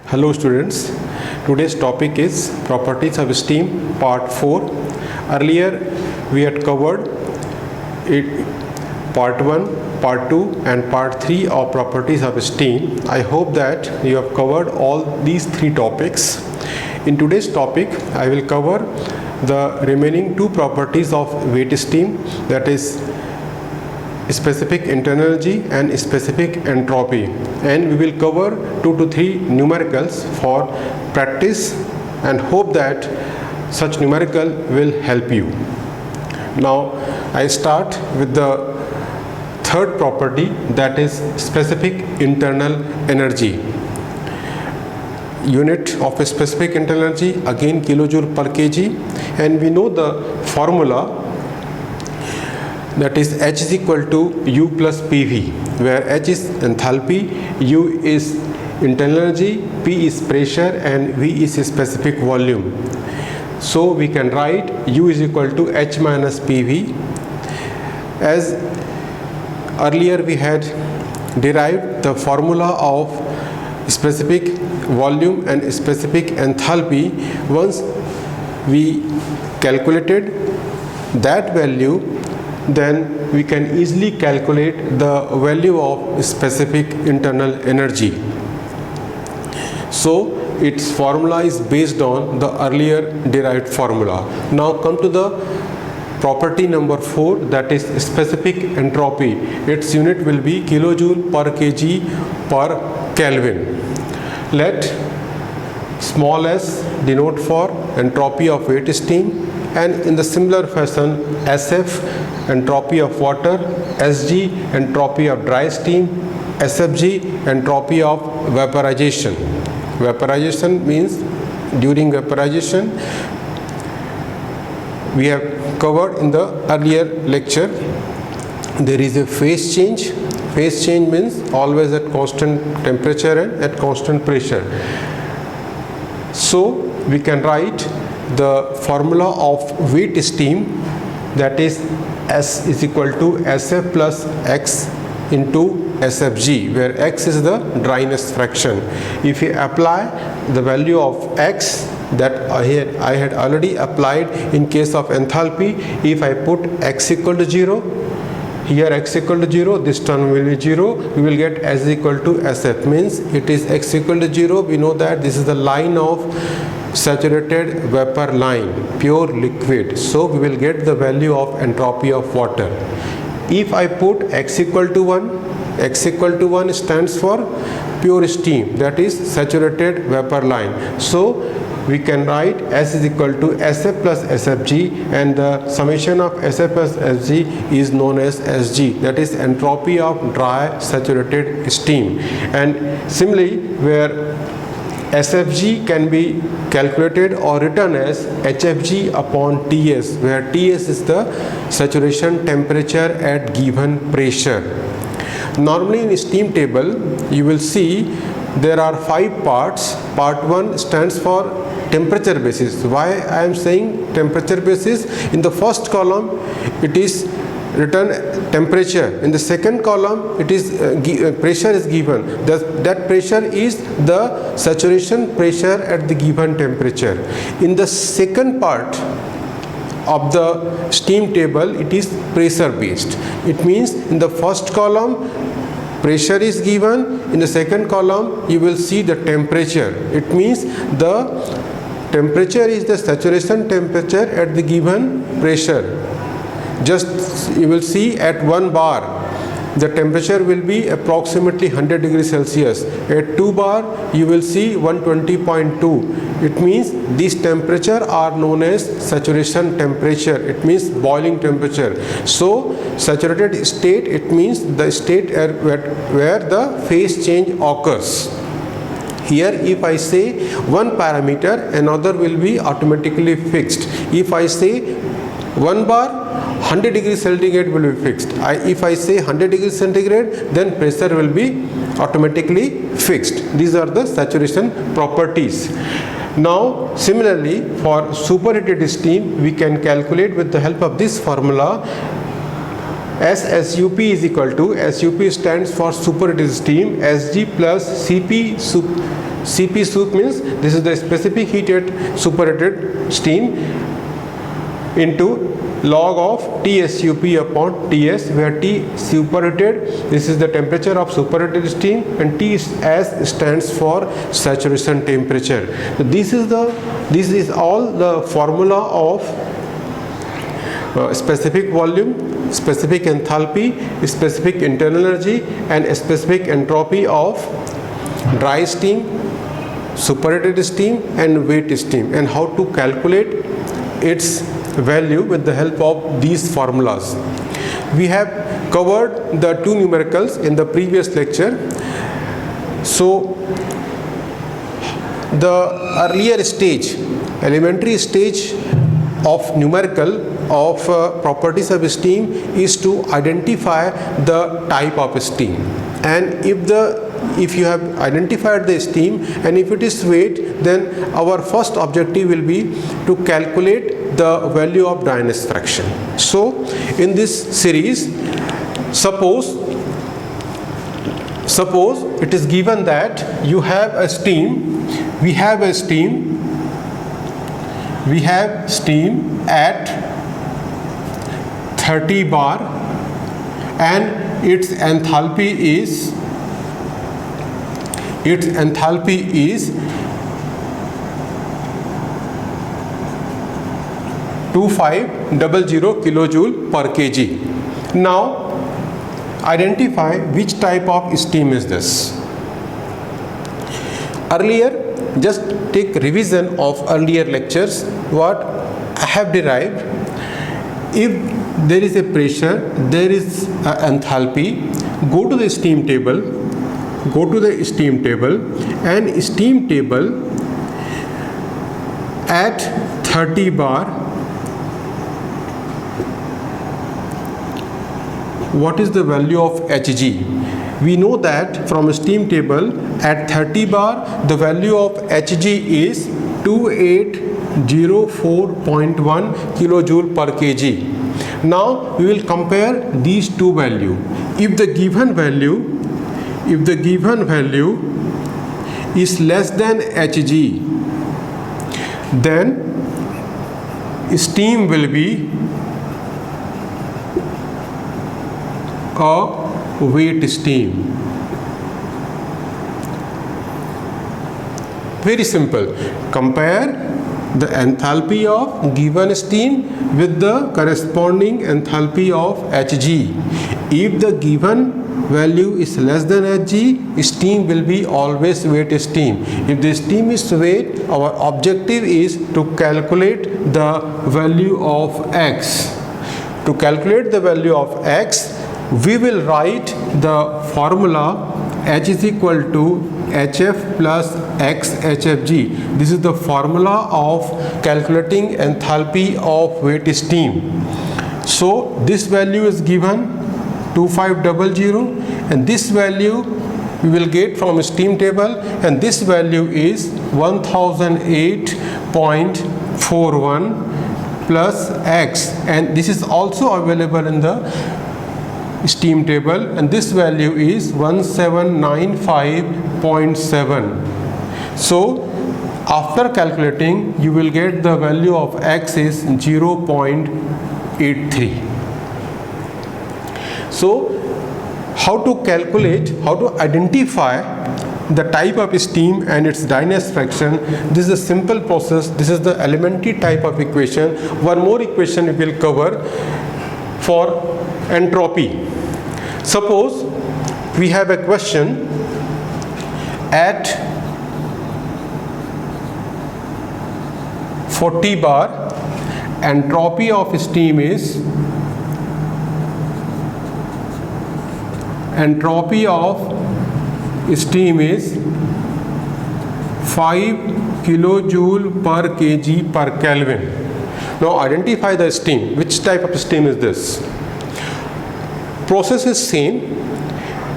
Hello students, today's topic is properties of steam part 4. Earlier we had covered it, part 1, part 2 and part 3 of properties of steam. I hope that you have covered all these 3 topics. In today's topic I will cover the remaining 2 properties of wet steam, that is specific internal energy and specific entropy, and we will cover 2 to 3 numericals for practice and hope that such numerical will help you. Now I start with the third property, that is specific internal energy. Unit of a specific internal energy again kilojoule per kg, and we know the formula, that is H is equal to U plus PV, where H is enthalpy, U is internal energy, P is pressure and V is specific volume. So we can write U is equal to H minus PV. As earlier we had derived the formula of specific volume and specific enthalpy. Once we calculated that value, then we can easily calculate the value of specific internal energy. So its formula is based on the earlier derived formula. Now come to the property number 4, that is specific entropy. Its unit will be kilojoule per kg per Kelvin. Let small s denote for entropy of wet steam, and in the similar fashion SF entropy of water, Sg entropy of dry steam, SFg entropy of vaporization. Vaporization means during vaporization, we have covered in the earlier lecture, there is a phase change. Phase change means always at constant temperature and at constant pressure. So we can write the formula of wet steam, that is S is equal to SF plus X into SFG, where X is the dryness fraction. If you apply the value of X that I had already applied in case of enthalpy, if I put X equal to 0, here X equal to 0, this term will be 0, we will get S equal to SF, means it is X equal to 0. We know that this is the line of saturated vapor line, pure liquid, so we will get the value of entropy of water. If I put X equal to 1, X equal to 1 stands for pure steam, that is saturated vapor line. So we can write S is equal to SF plus SFG, and the summation of SF plus SFG is known as Sg, that is entropy of dry saturated steam. And similarly, where SFG can be calculated or written as HFG upon Ts, where Ts is the saturation temperature at given pressure. Normally in steam table you will see there are 5 parts. Part 1 stands for temperature basis. Why I am saying temperature basis? In the first column it is written temperature, in the second column it is pressure is given, that pressure is the saturation pressure at the given temperature. In the second part of the steam table it is pressure based. It means in the first column pressure is given, in the second column you will see the temperature. It means the temperature is the saturation temperature at the given pressure. Just you will see at 1 bar the temperature will be approximately 100 degrees Celsius. At 2 bar you will see 120.2. It means these temperature are known as saturation temperature. It means boiling temperature. So saturated state, it means the state where the phase change occurs. Here if I say one parameter, another will be automatically fixed. If I say 1 bar, 100 degrees centigrade will be fixed. If I say 100 degrees centigrade, then pressure will be automatically fixed. These are the saturation properties. Now similarly for superheated steam we can calculate with the help of this formula SSUP is equal to, SUP stands for superheated steam, SG plus CP sup. CP sup means this is the specific heated superheated steam into log of TSUP upon TS, where T superheated, this is the temperature of superheated steam, and T S stands for saturation temperature. So this is all the formula of specific volume, specific enthalpy, specific internal energy, and specific entropy of dry steam, superheated steam, and wet steam, and how to calculate its value with the help of these formulas. We have covered the two numericals in the previous lecture. So the earlier stage, elementary stage of numerical of properties of steam is to identify the type of steam, and if you have identified the steam and if it is wet, then our first objective will be to calculate the value of dryness fraction. So in this series, suppose it is given that you have a steam, we have steam at 30 bar, and its enthalpy is 2500 kilojoule per kg. Now identify which type of steam is this. Earlier, just take revision of earlier lectures, what I have derived. If there is a pressure, there is an enthalpy, go to the steam table, and steam table at 30 bar, what is the value of Hg? We know that from a steam table at 30 bar the value of Hg is 2804.1 kilojoule per kg. Now we will compare these two values. If the given value is less than Hg, then steam will be a wet steam. Very simple. Compare the enthalpy of given steam with the corresponding enthalpy of Hg. If the given value is less than Hg, steam will be always wet steam. If the steam is wet, our objective is to calculate the value of X. To calculate the value of X, we will write the formula H is equal to HF plus X HFG. This is the formula of calculating enthalpy of wet steam. So this value is given 2500, and this value we will get from steam table, and this value is 1008.41 plus X, and this is also available in the steam table, and this value is 1795.7. So after calculating, you will get the value of X is 0.83. So how to calculate, how to identify the type of steam and its dryness fraction? This is a simple process. This is the elementary type of equation. One more equation we will cover for entropy. Suppose we have a question at 40 bar, entropy of steam is 5 kilojoule per kg per Kelvin. Now identify the steam. Which type of steam is this? Process is same.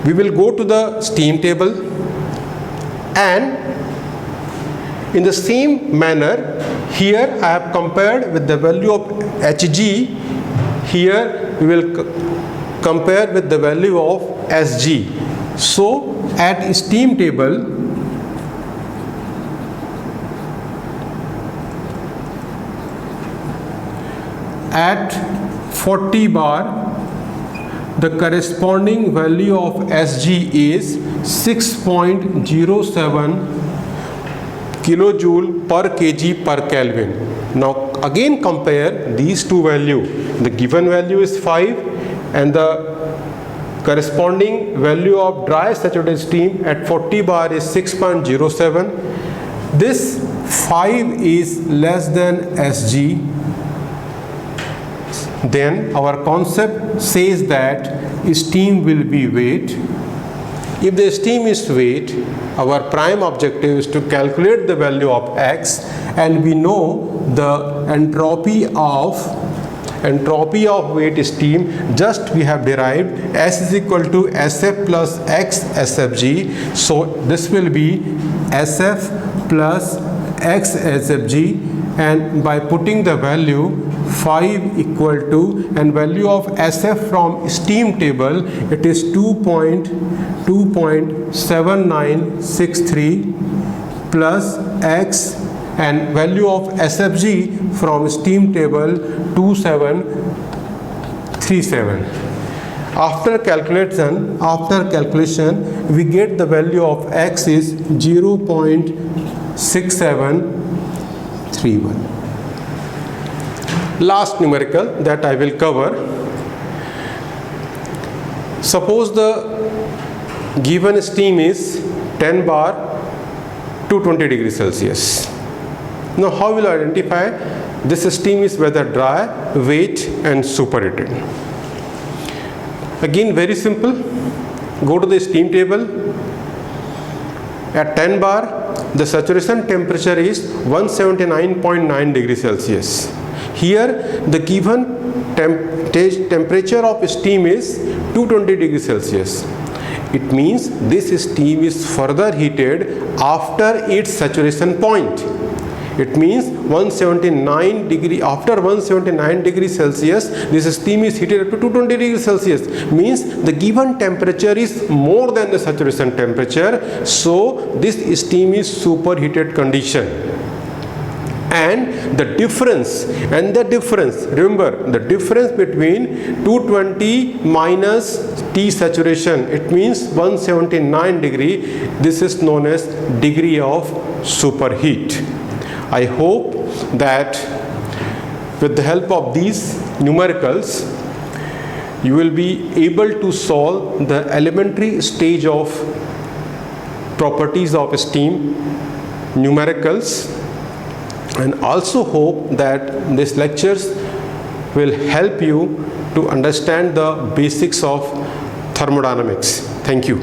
We will go to the steam table, and in the same manner, here I have compared with the value of Hg. Here we will compare with the value of Sg. So at steam table, at 40 bar, the corresponding value of Sg is 6.07 kilojoule per kg per Kelvin. Now again compare these two values. The given value is 5 and the corresponding value of dry saturated steam at 40 bar is 6.07. This 5 is less than Sg. Then our concept says that steam will be weight. If the steam is weight, our prime objective is to calculate the value of X, and we know the entropy of weight steam. Just we have derived S is equal to SF plus X SFG. So this will be SF plus X SFG, and by putting the value 5 equal to, and value of SF from steam table, it is 2.7963 plus X, and value of SFG from steam table 2737. After calculation, we get the value of X is 0.6731. Last numerical that I will cover. Suppose the given steam is 10 bar 220 degrees Celsius. Now how will I identify this steam is whether dry, weight and superheated? Again very simple. Go to the steam table. At 10 bar the saturation temperature is 179.9 degrees Celsius. Here the given temperature of steam is 220 degrees Celsius. It means this steam is further heated after its saturation point. It means 179 degree, after 179 degrees Celsius, this steam is heated up to 220 degrees Celsius. Means the given temperature is more than the saturation temperature. So this steam is superheated condition. And the difference, remember the difference between 220 minus T saturation, it means 179 degree, this is known as degree of superheat. I hope that with the help of these numericals, you will be able to solve the elementary stage of properties of steam numericals, and also hope that these lectures will help you to understand the basics of thermodynamics. Thank you.